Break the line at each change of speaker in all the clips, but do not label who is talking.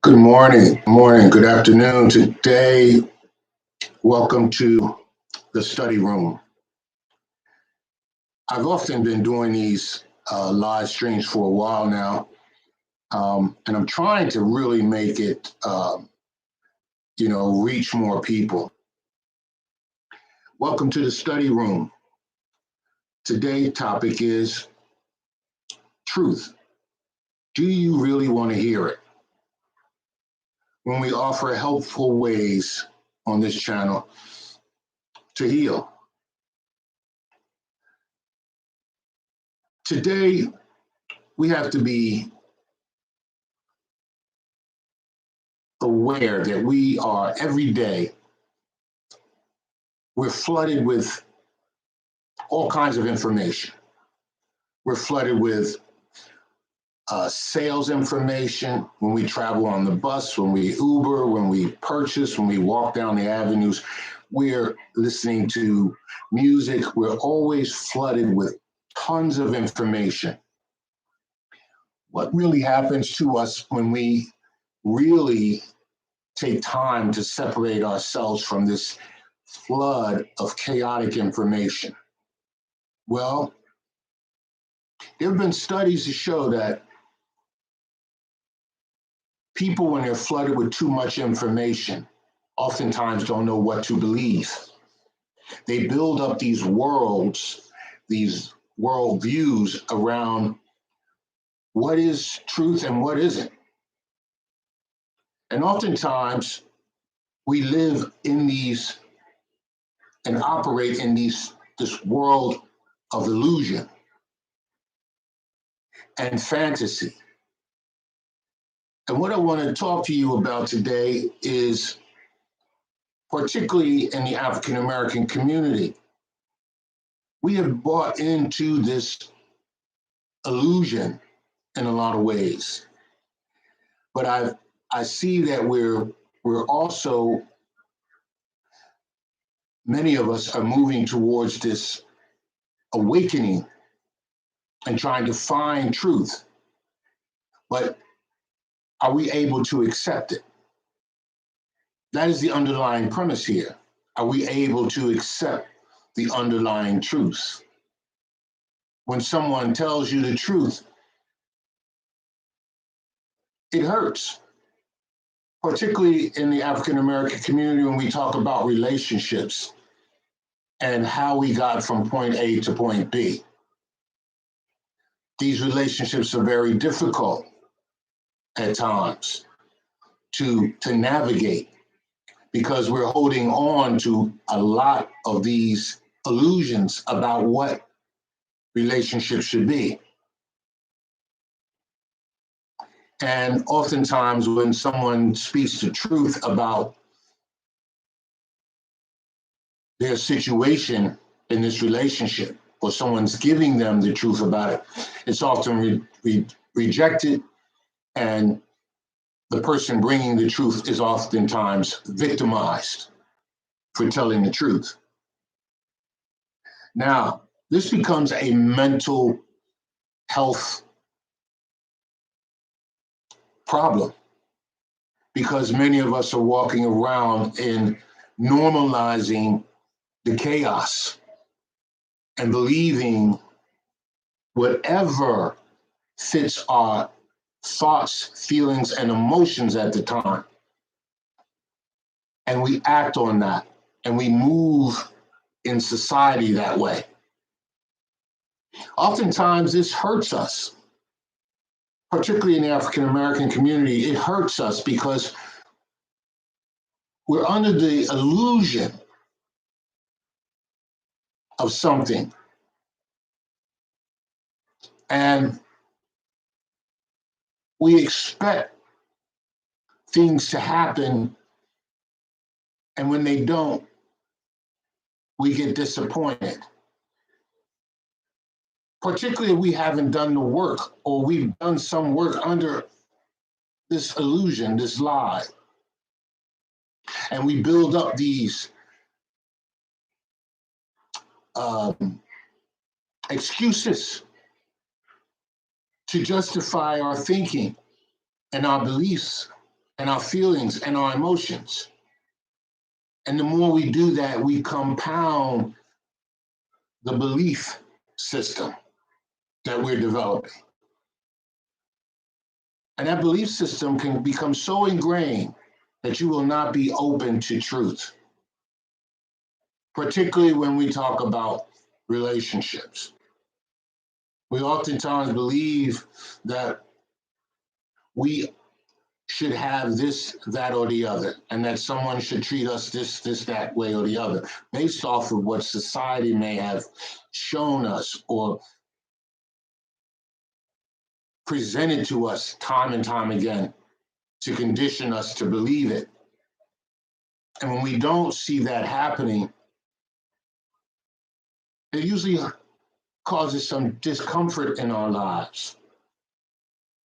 Good morning, good afternoon. Today, welcome to the study room. I've often been doing these live streams for a while now, and I'm trying to really make it, reach more people. Welcome to the study room. Today's topic is truth. Do you really want to hear it? When we offer helpful ways on this channel to heal. Today, we have to be aware that we are every day, we're flooded with all kinds of information. We're flooded with sales information when we travel on the bus, when we Uber, when we purchase, when we walk down the avenues. We're listening to music. We're always flooded with tons of information. What really happens to us when we really take time to separate ourselves from this flood of chaotic information? Well, there have been studies to show that people, when they're flooded with too much information, oftentimes don't know what to believe. They build up these worlds, these worldviews around what is truth and what isn't. And oftentimes we live in these and operate in this world of illusion and fantasy. And what I want to talk to you about today is, particularly in the African American community, we have bought into this illusion in a lot of ways. But I see that we're also, many of us are moving towards this awakening and trying to find truth. But are we able to accept it? That is the underlying premise here. Are we able to accept the underlying truth? When someone tells you the truth, it hurts, particularly in the African American community when we talk about relationships and how we got from point A to point B. These relationships are very difficult at times to navigate because we're holding on to a lot of these illusions about what relationships should be. And oftentimes when someone speaks the truth about their situation in this relationship, or someone's giving them the truth about it, it's often rejected, and the person bringing the truth is oftentimes victimized for telling the truth. Now, this becomes a mental health problem because many of us are walking around and normalizing the chaos and believing whatever fits our thoughts, feelings, and emotions at the time. And we act on that, and we move in society that way. Oftentimes, this hurts us, particularly in the African American community. It hurts us because we're under the illusion of something. And we expect things to happen, and when they don't, we get disappointed. Particularly if we haven't done the work, or we've done some work under this illusion, this lie. And we build up these excuses to justify our thinking and our beliefs and our feelings and our emotions. And the more we do that, we compound the belief system that we're developing. And that belief system can become so ingrained that you will not be open to truth, particularly when we talk about relationships. We oftentimes believe that we should have this, that, or the other, and that someone should treat us this, that way, or the other, based off of what society may have shown us or presented to us time and time again to condition us to believe it. And when we don't see that happening, it usually causes some discomfort in our lives.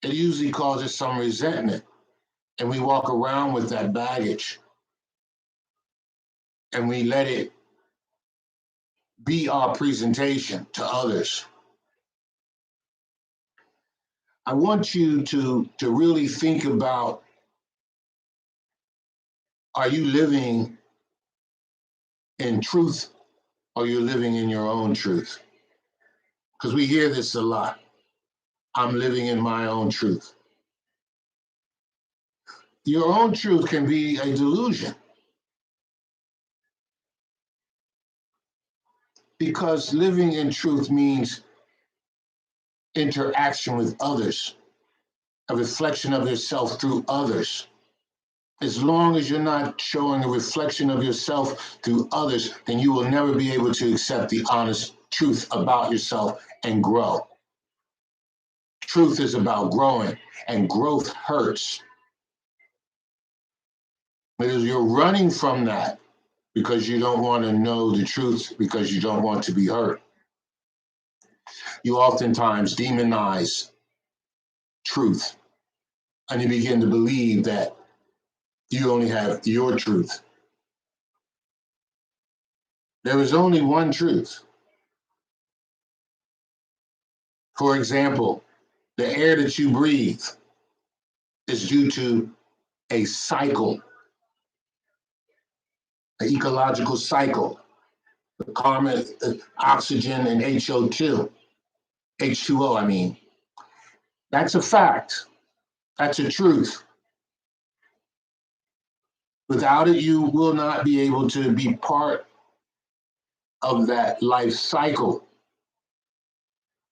It usually causes some resentment, and we walk around with that baggage and we let it be our presentation to others. I want you to really think about, are you living in truth or are you living in your own truth? Because we hear this a lot. I'm living in my own truth. Your own truth can be a delusion, because living in truth means interaction with others, a reflection of yourself through others. As long as you're not showing a reflection of yourself through others, then you will never be able to accept the honest truth about yourself and grow. Truth is about growing, and growth hurts. Because you're running from that because you don't want to know the truth, because you don't want to be hurt. You oftentimes demonize truth, and you begin to believe that you only have your truth. There is only one truth. For example, the air that you breathe is due to a cycle, an ecological cycle, the carbon, oxygen, and H2O, I mean. That's a fact. That's a truth. Without it, you will not be able to be part of that life cycle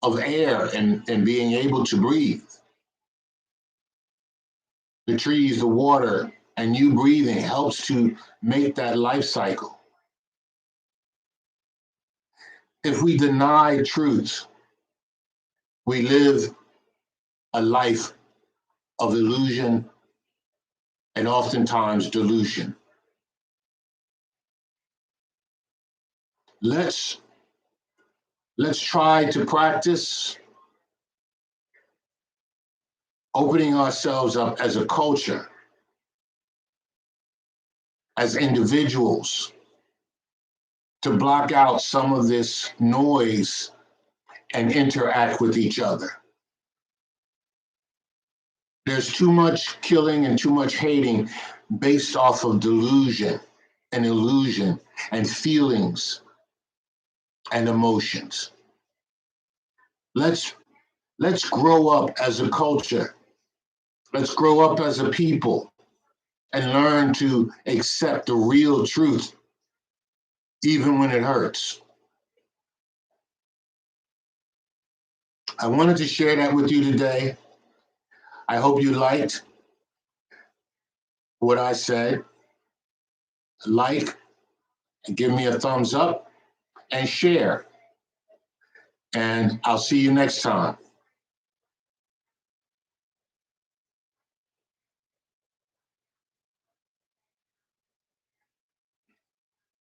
of air and being able to breathe. The trees, the water, and you breathing helps to make that life cycle. If we deny truth, we live a life of illusion and oftentimes delusion. Let's try to practice opening ourselves up as a culture, as individuals, to block out some of this noise and interact with each other. There's too much killing and too much hating based off of delusion and illusion and feelings and emotions. Let's grow up as a culture. Let's grow up as a people and learn to accept the real truth, even when it hurts. I wanted to share that with you today. I hope you liked what I said. Like, give me a thumbs up, and share. And I'll see you next time.